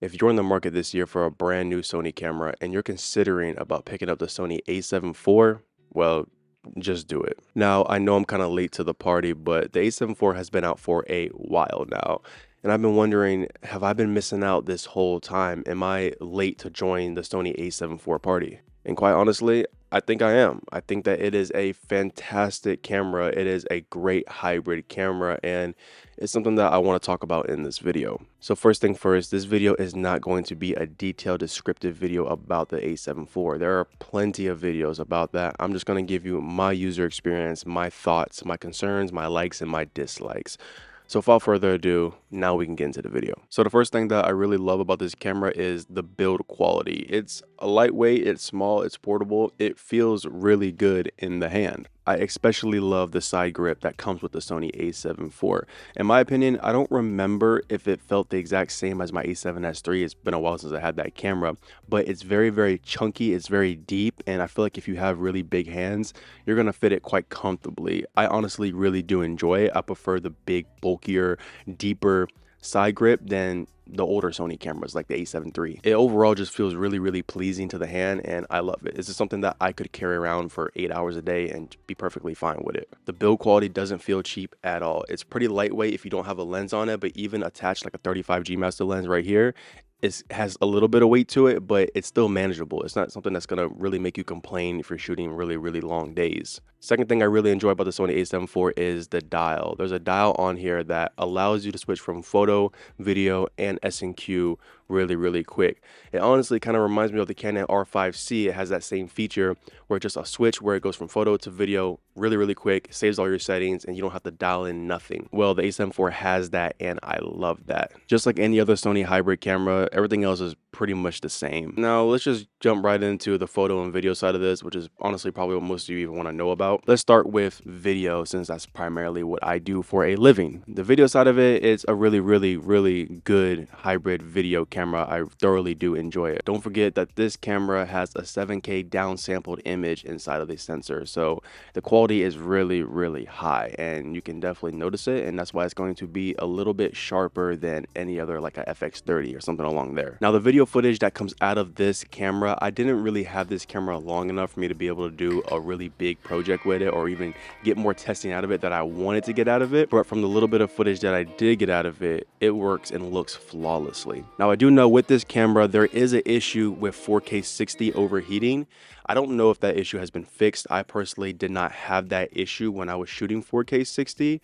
If you're in the market this year for a brand new Sony camera and you're considering about picking up the Sony A7 IV, well, just do it. Now, I know I'm kind of late to the party, but the A7 IV has been out for a while now. And I've been wondering, have I been missing out this whole time? Am I late to join the Sony A7 IV party? And quite honestly, I think I am. I think that it is a fantastic camera. It is a great hybrid camera, and it's something that I want to talk about in this video. So first thing first, this video is not going to be a detailed descriptive video about the A7 IV. There are plenty of videos about that. I'm just going to give you my user experience, my thoughts, my concerns, my likes and my dislikes. So without further ado, now we can get into the video. So the first thing that I really love about this camera is the build quality. It's a lightweight, it's small, it's portable, it feels really good in the hand. I especially love the side grip that comes with the Sony A7 IV. In my opinion, I don't remember if it felt the exact same as my A7S III. It's been a while since I had that camera, but it's very, very chunky, it's very deep, and I feel like if you have really big hands, you're gonna fit it quite comfortably. I honestly really do enjoy it. I prefer the big, bulkier, deeper side grip than the older Sony cameras like the A7 III. It overall just feels really, really pleasing to the hand, and I love it. This is something that I could carry around for 8 hours a day and be perfectly fine with it. The build quality doesn't feel cheap at all. It's pretty lightweight if you don't have a lens on it, but even attached like a 35G master lens right here, it has a little bit of weight to it, but it's still manageable. It's not something that's gonna really make you complain if you're shooting really, really long days. Second thing I really enjoy about the Sony A7 IV is the dial. There's a dial on here that allows you to switch from photo, video, and S&Q really, really quick. It honestly kind of reminds me of the Canon R5C. It has that same feature where it's just a switch where it goes from photo to video really, really quick, saves all your settings, and you don't have to dial in nothing. Well, the A7 IV has that, and I love that. Just like any other Sony hybrid camera, everything else is pretty much the same. Now, let's just jump right into the photo and video side of this, which is honestly probably what most of you even want to know about. Let's start with video, since that's primarily what I do for a living. The video side of it is a really, really, really good hybrid video camera. I thoroughly do enjoy it. Don't forget that this camera has a 7K downsampled image inside of the sensor, so the quality is really, really high, and you can definitely notice it, and that's why it's going to be a little bit sharper than any other like a FX30 or something along there. Now, the video footage that comes out of this camera, I didn't really have this camera long enough for me to be able to do a really big project with it or even get more testing out of it that I wanted to get out of it. But from the little bit of footage that I did get out of it, it works and looks flawlessly. Now, I do know with this camera, there is an issue with 4K 60 overheating. I don't know if that issue has been fixed. I personally did not have that issue when I was shooting 4K 60.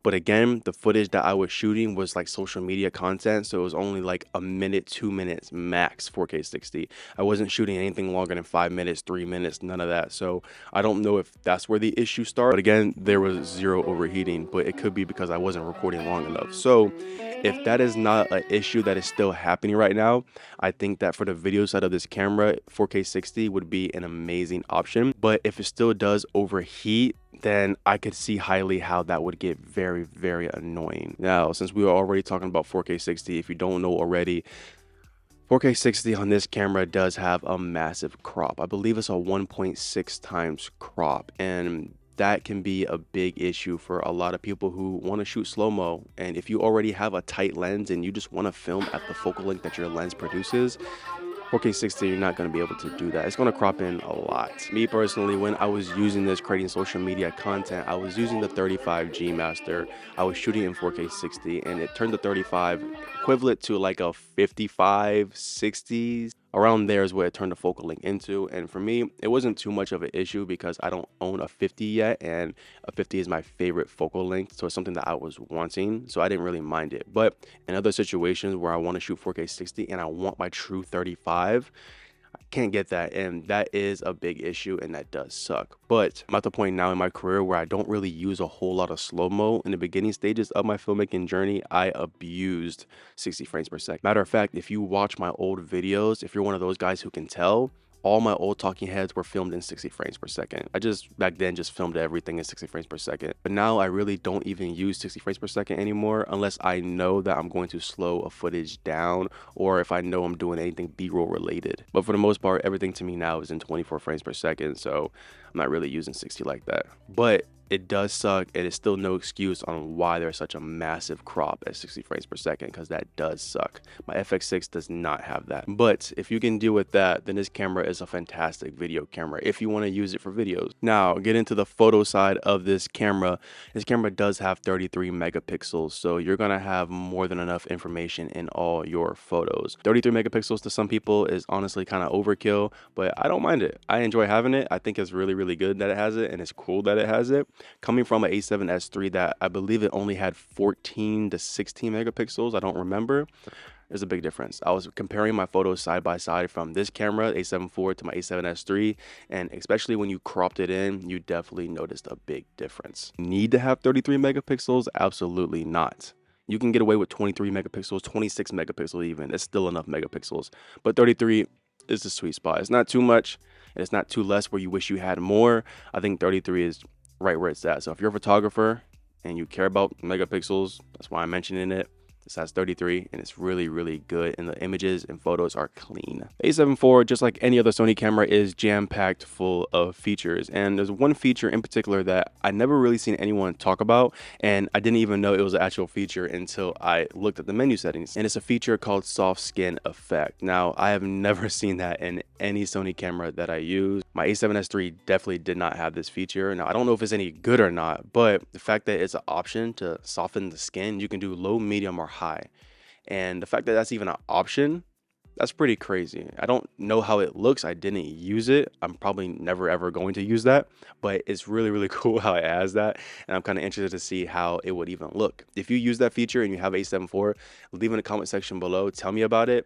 But again, the footage that I was shooting was like social media content, so it was only like a minute, 2 minutes max 4K 60. I wasn't shooting anything longer than 5 minutes, 3 minutes, none of that. So I don't know if that's where the issue started. But again, there was zero overheating, but it could be because I wasn't recording long enough. So if that is not an issue that is still happening right now, I think that for the video side of this camera, 4K 60 would be an amazing option. But if it still does overheat, then I could see highly how that would get very, very annoying. Now, since we were already talking about 4K 60, if you don't know already, 4K 60 on this camera does have a massive crop. I believe it's a 1.6 times crop, and that can be a big issue for a lot of people who want to shoot slow-mo. And if you already have a tight lens and you just want to film at the focal length that your lens produces, 4K 60, you're not going to be able to do that. It's going to crop in a lot. Me personally, when I was using this creating social media content, I was using the 35G master. I was shooting in 4K 60, and it turned the 35 equivalent to like a 55, 60s. Around there is what it turned the focal length into, and for me, it wasn't too much of an issue because I don't own a 50 yet, and a 50 is my favorite focal length, so it's something that I was wanting, so I didn't really mind it. But in other situations where I want to shoot 4K 60 and I want my true 35, I can't get that, and that is a big issue, and that does suck. But I'm at the point now in my career where I don't really use a whole lot of slow-mo. In the beginning stages of my filmmaking journey, I abused 60 frames per second. Matter of fact, if you watch my old videos, if you're one of those guys who can tell, all my old talking heads were filmed in 60 frames per second. I just back then just filmed everything in 60 frames per second. But now I really don't even use 60 frames per second anymore unless I know that I'm going to slow a footage down or if I know I'm doing anything B-roll related. But for the most part, everything to me now is in 24 frames per second. So I'm not really using 60 like that. But it does suck. It is still no excuse on why there's such a massive crop at 60 frames per second, because that does suck. My FX6 does not have that. But if you can deal with that, then this camera is a fantastic video camera if you want to use it for videos. Now, get into the photo side of this camera. This camera does have 33 megapixels, so you're gonna have more than enough information in all your photos. 33 megapixels to some people is honestly kind of overkill, but I don't mind it. I enjoy having it. I think it's really, really good that it has it, and it's cool that it has it. Coming from an A7S III that I believe it only had 14 to 16 megapixels, I don't remember. There's a big difference. I was comparing my photos side by side from this camera, A7 IV, to my A7S III, and especially when you cropped it in, you definitely noticed a big difference. Need to have 33 megapixels? Absolutely not. You can get away with 23 megapixels, 26 megapixels even. It's still enough megapixels. But 33 is the sweet spot. It's not too much, and it's not too less where you wish you had more. I think 33 is right where it's at. So if you're a photographer and you care about megapixels, that's why I'm mentioning it. This has 33 and it's really, really good, and the images and photos are clean. A7 IV, just like any other Sony camera, is jam-packed full of features, and there's one feature in particular that I never really seen anyone talk about, and I didn't even know it was an actual feature until I looked at the menu settings, and it's a feature called soft skin effect. Now, I have never seen that in any Sony camera that I use. My A7S III definitely did not have this feature. Now, I don't know if it's any good or not, but the fact that it's an option to soften the skin, you can do low, medium, or high. And the fact that that's even an option, that's pretty crazy. I don't know how it looks. I didn't use it. I'm probably never ever going to use that, but it's really, really cool how it has that. And I'm kind of interested to see how it would even look. If you use that feature and you have A7 IV, leave in the comment section below. Tell me about it.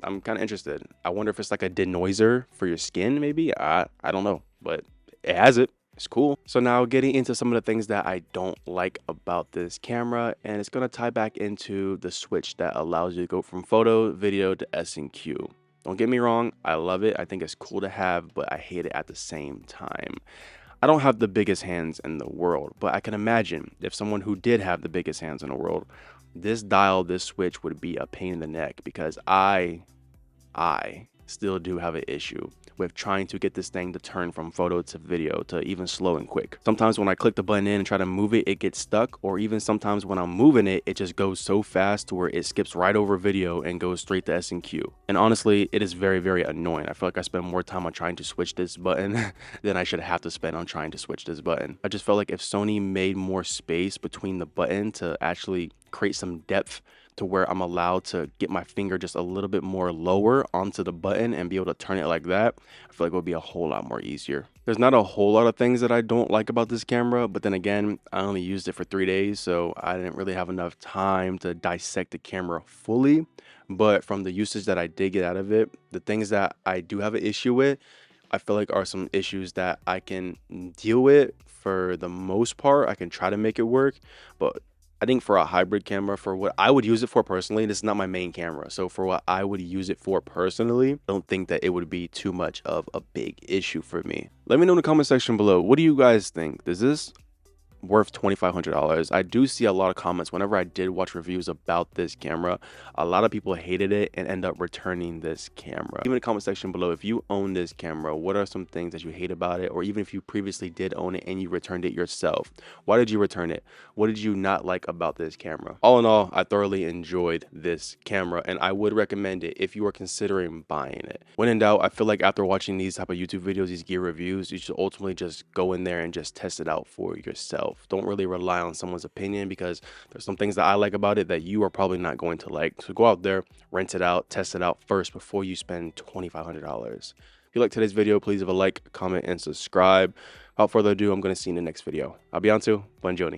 I'm kind of interested. I wonder if it's like a denoiser for your skin, maybe. I don't know, but it has it. It's cool. So now getting into some of the things that I don't like about this camera, and it's going to tie back into the switch that allows you to go from photo, video to S&Q. Don't get me wrong, I love it. I think it's cool to have, but I hate it at the same time. I don't have the biggest hands in the world, but I can imagine if someone who did have the biggest hands in the world, this dial, this switch would be a pain in the neck, because I still do have an issue with trying to get this thing to turn from photo to video to even slow and quick. Sometimes when I click the button in and try to move it, it gets stuck, or even sometimes when I'm moving it, it just goes so fast to where it skips right over video and goes straight to S&Q. And honestly, it is very, very annoying. I feel like I spend more time on trying to switch this button than I should have to spend on trying to switch this button. I just felt like if Sony made more space between the button to actually create some depth to where I'm allowed to get my finger just a little bit more lower onto the button and be able to turn it like that, I feel like it would be a whole lot more easier. There's not a whole lot of things that I don't like about this camera, but then again, I only used it for 3 days, so I didn't really have enough time to dissect the camera fully. But from the usage that I did get out of it, the things that I do have an issue with, I feel like are some issues that I can deal with for the most part. I can try to make it work, but I think for a hybrid camera, for what I would use it for personally, this is not my main camera. So for what I would use it for personally, I don't think that it would be too much of a big issue for me. Let me know in the comment section below. What do you guys think? Is this worth $2,500? I do see a lot of comments whenever I did watch reviews about this camera. A lot of people hated it and end up returning this camera. Leave in the comment section below, if you own this camera, what are some things that you hate about it? Or even if you previously did own it and you returned it yourself, why did you return it? What did you not like about this camera? All in all, I thoroughly enjoyed this camera, and I would recommend it if you are considering buying it. When in doubt, I feel like after watching these type of YouTube videos, these gear reviews, you should ultimately just go in there and just test it out for yourself. Don't really rely on someone's opinion, because there's some things that I like about it that you are probably not going to like. So go out there, rent it out, test it out first before you spend $2,500. If you like today's video, please leave a like, comment, and subscribe. Without further ado, I'm going to see you in the next video. I'll be on to Buongiorno.